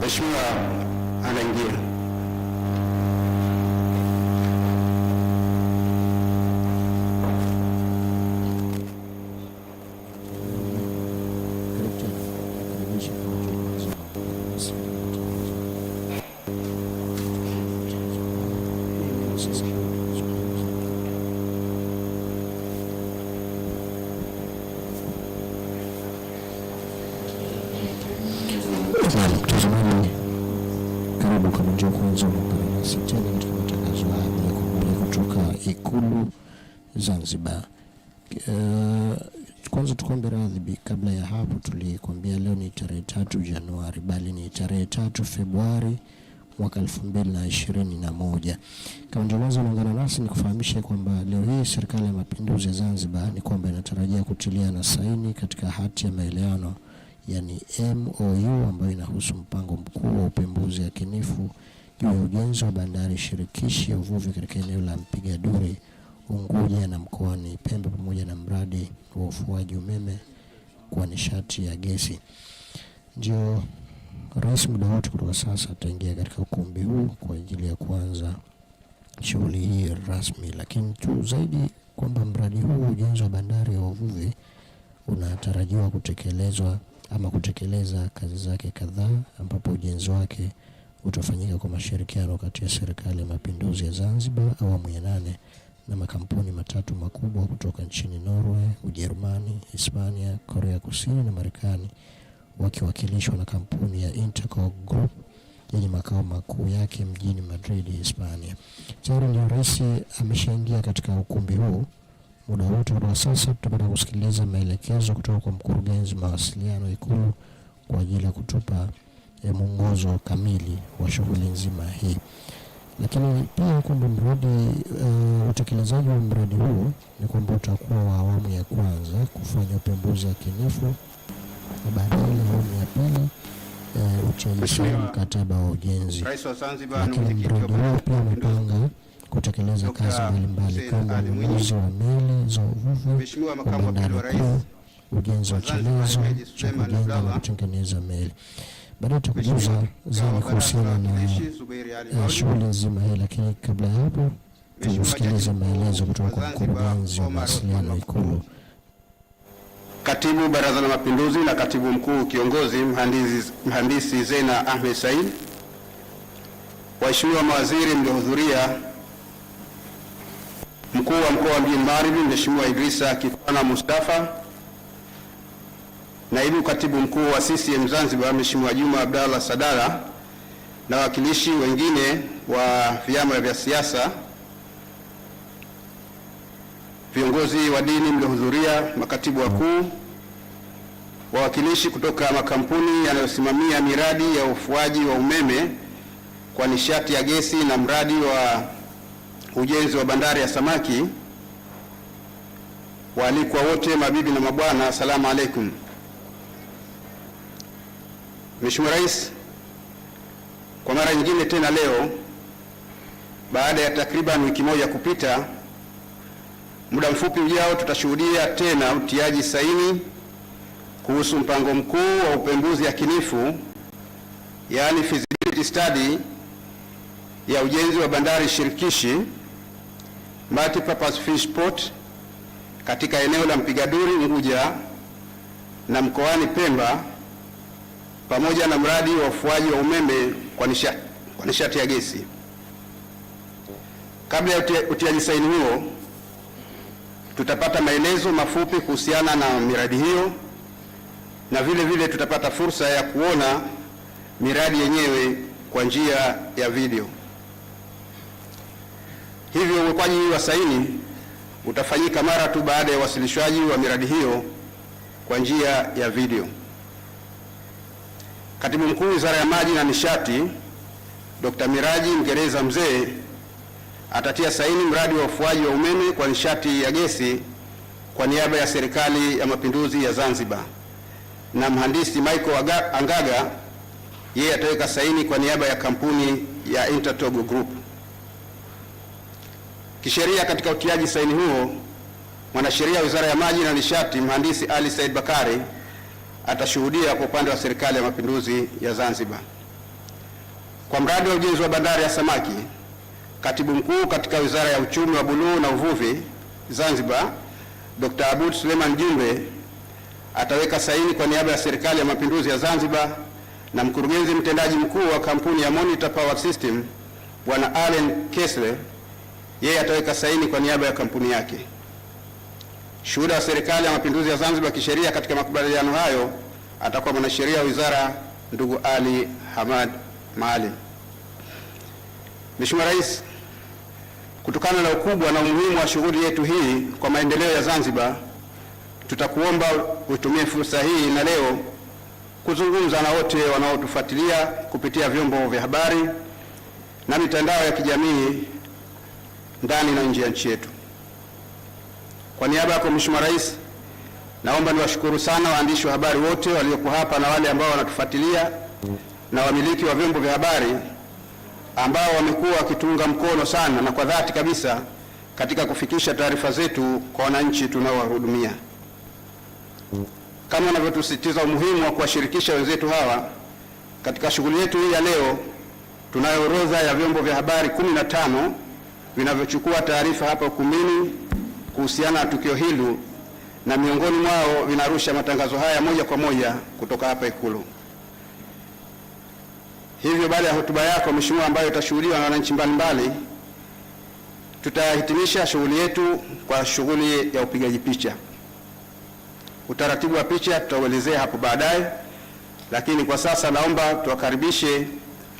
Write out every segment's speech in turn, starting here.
Mheshimiwa anaingia. Mtazamaji, karibu kama ndio kwanza unaungana nasi tena katika matangazo haya kutoka Ikulu Zanzibar. Kwanza tukombe radhi, kabla ya hapo tulikwambia leo ni tarehe 3 Januari, bali ni tarehe 3 Februari mwaka 2021. Kama ndio kwanza unaungana nasi, nikufahamisha kwamba leo hii serikali ya mapinduzi ya Zanzibar ni kwamba inatarajia kutilia na saini katika hati ya maelewano, yani MOU, ambayo inahusu mpango mkuu wa upembuzi yakinifu juu ya ujenzi wa bandari shirikishi ya uvuvi katika eneo la Mpiga, Duri, Unguja na mkoani Pemba, pamoja na mradi wa ufuaji umeme kwa nishati ya gesi. Ndio rais muda wote kutoka sasa ataingia katika ukumbi huu kwa ajili ya kuanza shughuli hii rasmi, lakini tu zaidi kwamba mradi huu ujenzi wa bandari ya uvuvi unatarajiwa kutekeleza kazi zake kadhaa, ambapo ujenzi wake utafanyika kwa mashirikiano kati ya serikali ya mapinduzi ya Zanzibar awamu ya 8 na makampuni matatu makubwa kutoka nchini Norway, Ujerumani, Hispania, Korea Kusini na Marekani, wakiwakilishwa na kampuni ya Interco Group yenye makao makuu yake mjini Madrid, Hispania. Tayari ndio rais ameshaingia katika ukumbi huu. Muda wote kwa sasa tutapata kusikiliza maelekezo kutoka kwa mkurugenzi mawasiliano Ikulu kwa ajili ya kutupa mwongozo kamili wa shughuli nzima hii. Lakini pia kwamba utekelezaji wa mradi huu ni kwamba utakuwa wa awamu ya kwanza kufanya upembuzi yakinifu, na baadaye awamu ya pili Utiaji mkataba wa ujenzi. Lakini mradi huu pia umepanga kutekeleza kazi mbalimbali kama ununuzi wa meli za uvuvi wa bandari kuu, ujenzi wa chelezo cha kujenga na kutengeneza meli. Baadaye tutakujuza zaidi kuhusiana na shughuli nzima hii, lakini kabla ya hapo tusikilize maelezo kutoka kwa mkurugenzi wa mawasiliano Ikulu. Katibu Baraza la Mapinduzi na Katibu Mkuu Kiongozi Mhandisi Zena Ahmed Said, waheshimiwa mawaziri mliohudhuria, Mkuu wa Mkoa wa Mjini Magharibi Mheshimiwa Idrisa Kifana Mustafa, Naibu Katibu Mkuu wa CCM Zanzibar Mheshimiwa Juma Abdallah Sadala, na wakilishi wengine wa vyama vya siasa, viongozi wa dini mliohudhuria, makatibu wakuu, wawakilishi kutoka makampuni yanayosimamia miradi ya ufuaji wa umeme kwa nishati ya gesi na mradi wa ujenzi wa bandari ya samaki, waalikwa wote, mabibi na mabwana, asalamu alaikum. Mheshimiwa Rais, kwa mara nyingine tena leo, baada ya takriban wiki moja kupita, muda mfupi ujao tutashuhudia tena utiaji saini kuhusu mpango mkuu wa upembuzi yakinifu, yani feasibility study ya ujenzi wa bandari shirikishi multipurpose fish port katika eneo la Mpiga, Duri, Unguja na mkoani Pemba, pamoja na mradi wa ufuaji wa umeme kwa nishati ya gesi. Kabla ya utiaji saini huo, tutapata maelezo mafupi kuhusiana na miradi hiyo, na vile vile tutapata fursa ya kuona miradi yenyewe kwa njia ya video. Hivyo uwekwaji wa saini utafanyika mara tu baada ya uwasilishwaji wa miradi hiyo kwa njia ya video. Katibu Mkuu Wizara ya Maji na Nishati Dr. Miraji Mgereza Mzee atatia saini mradi wa ufuaji wa umeme kwa nishati ya gesi kwa niaba ya Serikali ya Mapinduzi ya Zanzibar, na mhandisi Michael Angaga yeye ataweka saini kwa niaba ya kampuni ya Intertogo Group. Kisheria, katika utiaji saini huo, mwanasheria wa Wizara ya Maji na Nishati Mhandisi Said Bakari atashuhudia kwa upande wa Serikali ya Mapinduzi ya Zanzibar. Kwa mradi wa ujenzi wa bandari ya samaki, Katibu Mkuu katika Wizara ya Uchumi wa Buluu na Uvuvi Zanzibar, Dr. Abud Suleiman Jumbe ataweka saini kwa niaba ya Serikali ya Mapinduzi ya Zanzibar, na mkurugenzi mtendaji mkuu wa kampuni ya Monitor Power System Bwana Allen Kessler, yeye ataweka saini kwa niaba ya kampuni yake. Shuhuda wa Serikali ya Mapinduzi ya Zanzibar kisheria katika makubaliano hayo atakuwa mwanasheria wa wizara ndugu Ali Hamad Maalim. Mheshimiwa Rais, kutokana na ukubwa na umuhimu wa shughuli yetu hii kwa maendeleo ya Zanzibar, tutakuomba utumie fursa hii na leo kuzungumza na wote wanaotufuatilia kupitia vyombo vya habari na mitandao ya kijamii ndani na nje ya nchi yetu. Kwa niaba yako Mheshimiwa Rais, naomba niwashukuru sana waandishi wa habari wote walioko hapa na wale ambao wanatufuatilia na wamiliki wa vyombo vya habari ambao wamekuwa wakitunga mkono sana na kwa dhati kabisa katika kufikisha taarifa zetu kwa wananchi tunaowahudumia. Kama wanavyotusisitiza umuhimu wa kuwashirikisha wenzetu hawa katika shughuli yetu hii ya leo, tunayo orodha ya vyombo vya habari 15 vinavyochukua taarifa hapa ukumbini kuhusiana na tukio hili, na miongoni mwao vinarusha matangazo haya moja kwa moja kutoka hapa Ikulu. Hivyo baada ya hotuba yako Mheshimiwa, ambayo itashuhudiwa na wananchi mbalimbali, tutahitimisha shughuli yetu kwa shughuli ya upigaji picha. Utaratibu wa picha tutauelezea hapo baadaye, lakini kwa sasa naomba tuwakaribishe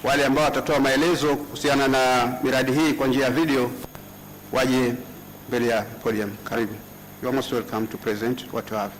wale ambao watatoa maelezo kuhusiana na miradi hii kwa njia ya video waje mbele ya podium. Karibu. You are most welcome to present what you have.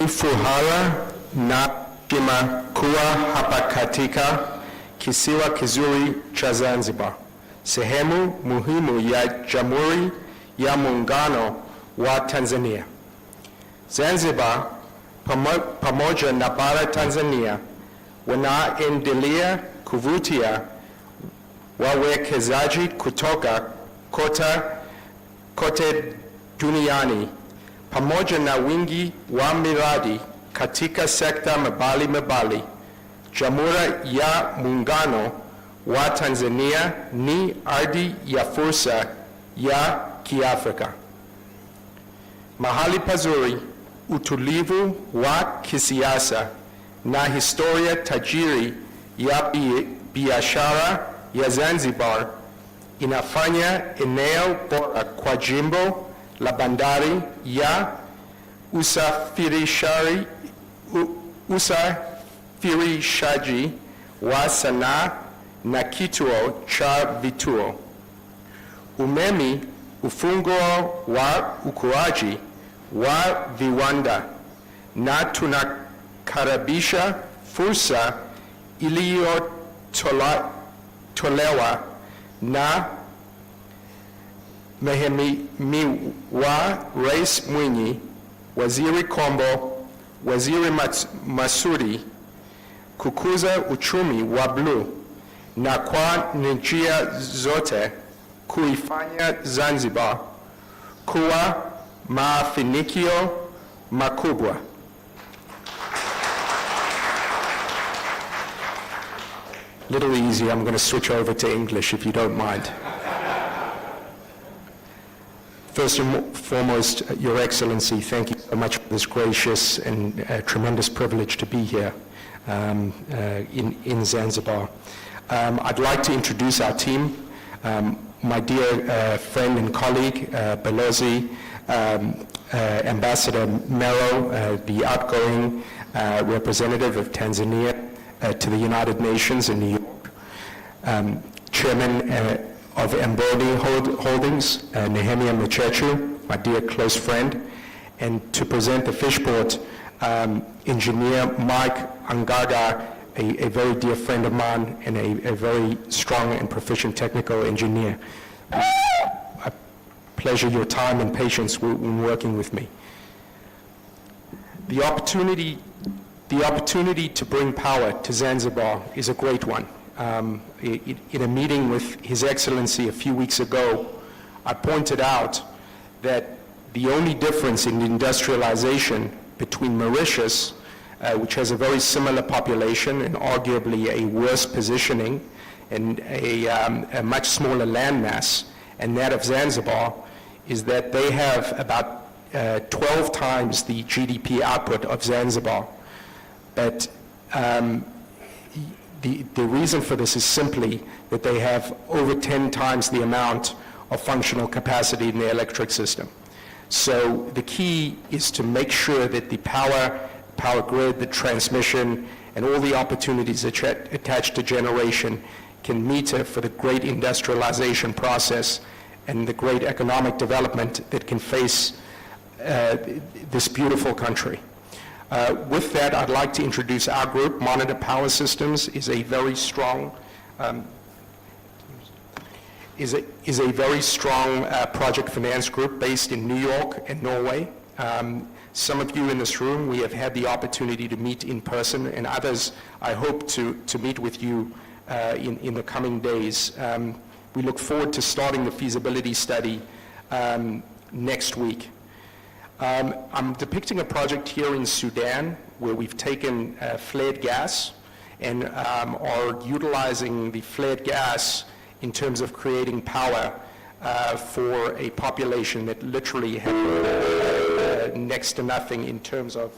Furaha na heshima kuwa hapa katika kisiwa kizuri cha Zanzibar, sehemu muhimu ya Jamhuri ya Muungano wa Tanzania. Zanzibar pamoja na bara Tanzania wanaendelea kuvutia wawekezaji kutoka kote duniani, pamoja na wingi wa miradi katika sekta mbalimbali. Jamhuri ya Muungano wa Tanzania ni ardhi ya fursa ya Kiafrika, mahali pazuri, utulivu wa kisiasa na historia tajiri ya biashara ya Zanzibar inafanya eneo bora kwa jimbo la bandari ya usafirishaji wa sanaa na kituo cha vituo. Umeme, ufunguo wa ukuaji wa viwanda, na tunakaribisha fursa iliyotolewa na wa Rais Mwinyi, Waziri Kombo, Waziri Masudi kukuza uchumi wa bluu na kwa njia zote kuifanya Zanzibar kuwa mafanikio makubwa. Little easy, I'm going to switch over to English if you don't mind. First and foremost, Your Excellency, thank you so much for this gracious and tremendous privilege to be here in Zanzibar. I'd like to introduce our team. My dear friend and colleague, Balozi, Ambassador Mero, the outgoing representative of Tanzania to the United Nations in New York, Chairman of Bandari Holdings, Nehemia Mchechu, my dear close friend, and to present the Fishport, Engineer Mike Angaga, a very dear friend of mine and a very strong and proficient technical engineer. I pleasure your time and patience when working with me. The opportunity to bring power to Zanzibar is a great one. In a meeting with His Excellency a few weeks ago, I pointed out that the only difference in industrialization between Mauritius, which has a very similar population and arguably a worse positioning and a much smaller landmass, and that of Zanzibar, is that they have about 12 times the GDP output of Zanzibar. But the reason for this is simply that they have over 10 times the amount of functional capacity in the electric system. So the key is to make sure that the power grid, the transmission, and all the opportunities attached to generation can meter for the great industrialization process and the great economic development that can face this beautiful country. With that, I'd like to introduce our group. Monitor Power Systems is a very strong project finance group based in New York and Norway. Some of you in this room, we have had the opportunity to meet in person, and others I hope to meet with you in the coming days. We look forward to starting the feasibility study next week. I'm depicting a project here in Sudan where we've taken flared gas and are utilizing the flared gas in terms of creating power for a population that literally had next to nothing in terms of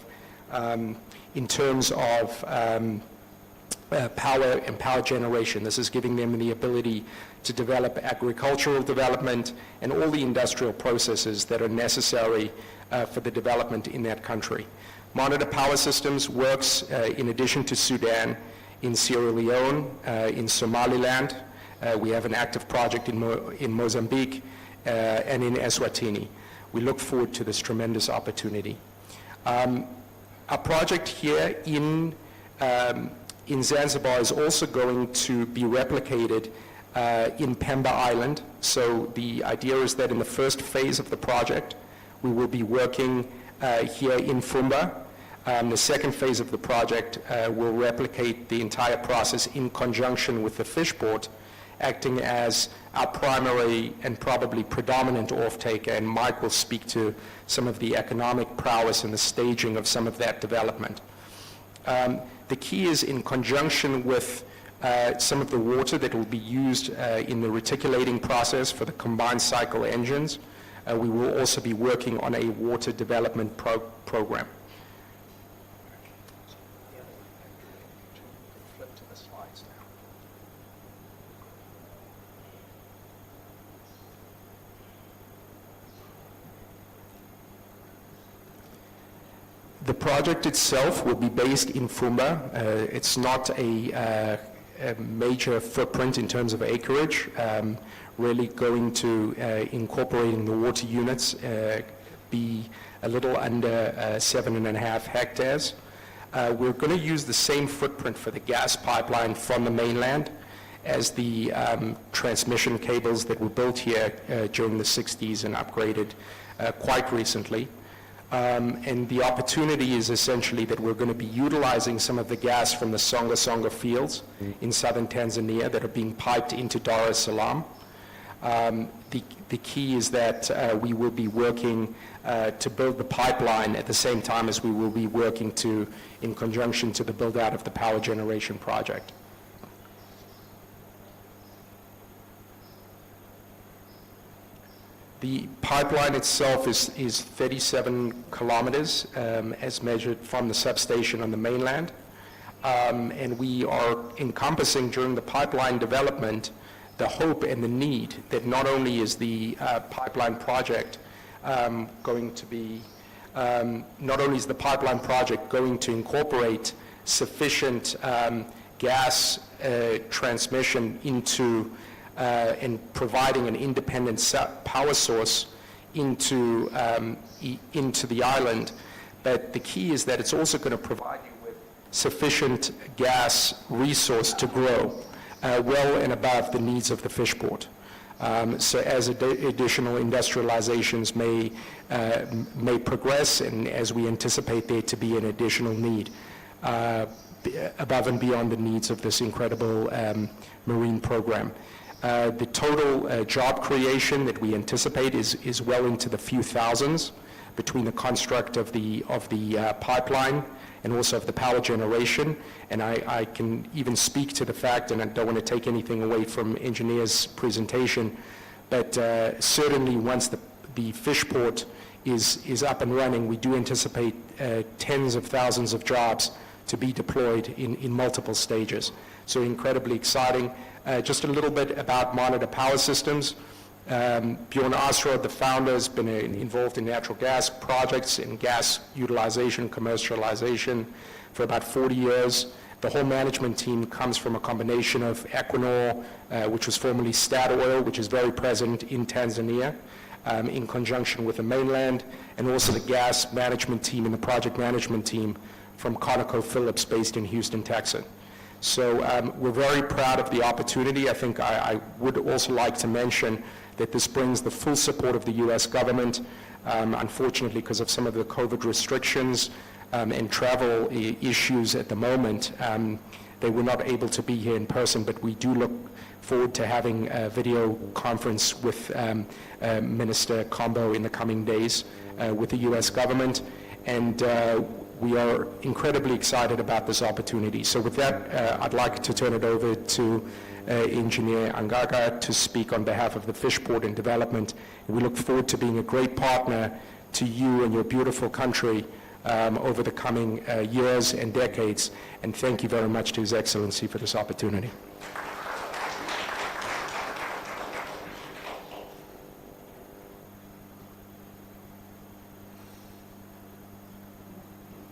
power and power generation. This is giving them the ability to develop agricultural development and all the industrial processes that are necessary for the development in that country. Monitor Power Systems works in addition to Sudan, in Sierra Leone, in Somaliland. We have an active project in Mozambique and in Eswatini. We look forward to this tremendous opportunity. Our project here in Zanzibar is also going to be replicated in Pemba Island. So the idea is that in the first phase of the project, we will be working here in Fumba. The second phase of the project will replicate the entire process in conjunction with the fish port, acting as our primary and probably predominant off-taker, and Mike will speak to some of the economic prowess and the staging of some of that development. The key is in conjunction with some of the water that will be used in the reticulating process for the combined cycle engines. We will also be working on a water development program. The project itself will be based in Fumba. It's not a major footprint in terms of acreage, really going to incorporating the water units, be a little under 7.5 hectares. We're going to use the same footprint for the gas pipeline from the mainland as the transmission cables that were built here during the 60s and upgraded quite recently. And the opportunity is essentially that we're going to be utilizing some of the gas from the Songa Songa fields in southern Tanzania that are being piped into Dar es Salaam. The key is that we will be working to build the pipeline at the same time as we will be working in conjunction to the build out of the power generation project. The pipeline itself is 37 kilometers as measured from the substation on the mainland. And we are encompassing during the pipeline development the hope and the need that not only is the pipeline project going to incorporate sufficient gas transmission into and providing an independent power source into the island. But the key is that it's also going to provide you with sufficient gas resource to grow well and above the needs of the fish port. So as additional industrializations may progress, and as we anticipate there to be an additional need above and beyond the needs of this incredible marine program. The total job creation that we anticipate is well into the few thousands between the construct of the pipeline and also of the power generation. And I can even speak to the fact, and I don't want to take anything away from engineer's presentation, but certainly once the fish port is up and running, we do anticipate tens of thousands of jobs to be deployed in multiple stages. So incredibly exciting. Just a little bit about Monitor Power Systems. Bjorn Asrud, the founder, has been involved in natural gas projects and gas utilization, commercialization for about 40 years. The whole management team comes from a combination of Equinor, which was formerly Statoil, which is very present in Tanzania, in conjunction with the mainland, and also the gas management team and the project management team from ConocoPhillips based in Houston, Texas. So we're very proud of the opportunity. I think I would also like to mention that this brings the full support of the U.S. government. Unfortunately, because of some of the COVID restrictions and travel issues at the moment, they were not able to be here in person, but we do look forward to having a video conference with Minister Combo in the coming days with the U.S. government. And we are incredibly excited about this opportunity. So with that, I'd like to turn it over to Engineer Angaga to speak on behalf of the Fish Port and Development. And we look forward to being a great partner to you and your beautiful country over the coming years and decades. And thank you very much to His Excellency for this opportunity.